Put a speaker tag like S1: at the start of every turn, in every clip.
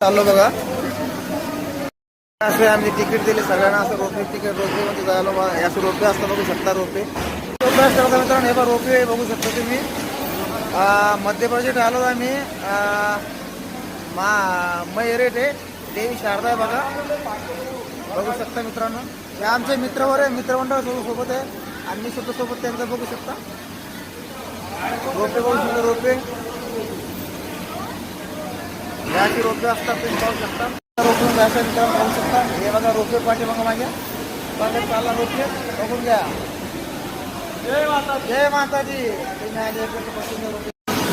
S1: चाललो बघा. असे आम्ही तिकीट दिले सगळ्यांना. असं रोपे तिकीट रोपे जायला बघा. असं रोपे असतं बघू शकता. रोपे असतं बघा मित्रांनो. हे बघा रोपे बघू शकता तुम्ही. मध्य प्रदेश आलो आम्ही. मैरेट आहे. देवी शारदा आहे बघा. बघू शकता मित्रांनो. हे आमचे मित्रवर आहे. मित्रमंडळ सोबत आहे आणि मी सुद्धा सोबत त्यांचं बघू शकता. रोपे बघू शकता. रोपे याची रोपे असतात तुम्ही पाहू शकता. रोपे जायचं मित्रांनो पाहू शकता. हे बघा रोपे पाठी बघा माझ्या बघा चालला रोपे बघून घ्या. जय माताजी. तुम्ही आले रोपे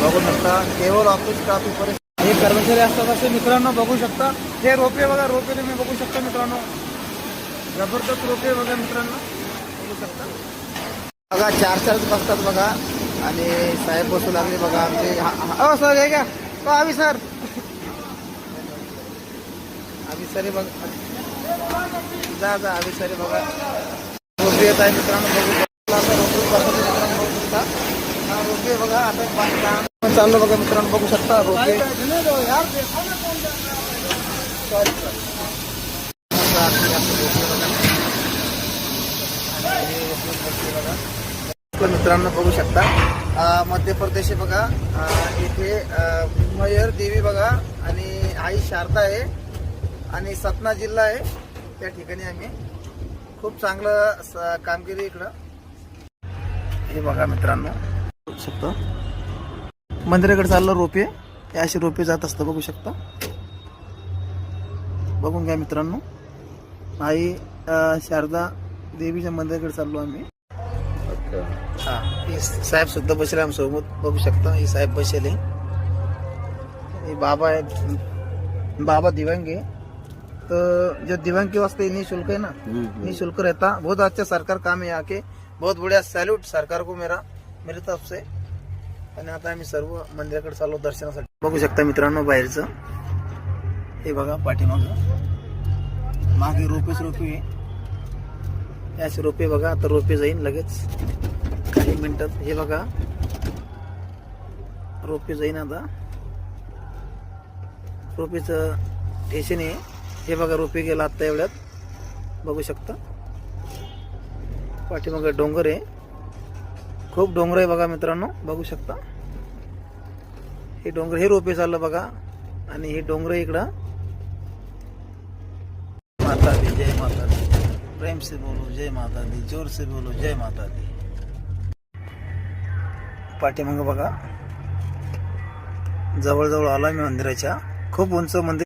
S1: बघू शकता. केवळ ऑफिस ट्रॅफिक परिस्थिती हे कर्मचारी असतात असे मित्रांनो बघू शकता. हे रोपे बघा. रोपे तुम्ही बघू शकता मित्रांनो. जबरदस्त रोपे बघा मित्रांनो बघू शकता. बघा चार बसतात बघा. आणि साहेब बसू लागले बघा आमचे. हो सर हे घ्या. आम्ही सर सरी बघ जा जा आम्ही सरी बघा. रोपे येत आहे मित्रांनो बघू शकता. मित्रांनो बघू शकता. रोपे बघा. आता चाललो बघा मित्रांनो बघू शकता. रोपे मित्रांनो बघू शकता. मध्य प्रदेश बघा. इथे मयूर देवी बघा आणि आई शारदा आहे आणि सतना जिल्हा आहे. त्या ठिकाणी आम्ही खूप चांगलं कामगिरी इकडं. हे बघा मित्रांनो बघू शकता. मंदिराकडे चाललं रोपे. हे असे रोपे जात असतं बघू शकता. बघून घ्या मित्रांनो. आई शारदा देवीच्या मंदिराकडे चाललो आम्ही. हा साहेब सुद्धा बसले आमच्यासोबत बघू शकता. हे साहेब बसले. हे बाबा आहे. बाबा दिव्यांग है. तो जो दिव्यांग के वास्ते निःशुल्क है ना. निःशुल्क रहता. बहुत अच्छा सरकार काम है यहाँ के. बहुत बढ़िया. सैल्यूट सरकार को मेरे तरफ से. आणि आता आम्ही सर्व मंदिराकडे चाललो दर्शनासाठी. बघू शकता मित्रांनो बाहेरचं. हे बघा पाठीमागं मागे रोपेच रोपे. असे रोपे बघा. आता रोपे जाईन लगेच काही मिनिटात. हे बघा रोपे जाईन आता. रोपेचं टेन्शन आहे. हे बघा रोपे गेला आता एवढ्यात बघू शकता. पाठीमागे डोंगर आहे. खूप डोंगर आहे बघा मित्रांनो बघू शकता. हे डोंगर हे रोपे चाललं बघा. आणि हे डोंगर इकडं. माता दी जय माता दी. प्रेम से बोलो जय माता दी. जोर से बोलो जय माता दी. पाठीमागे बघा. जवळजवळ आलो मी मंदिराच्या. खूप उंच मंदिर.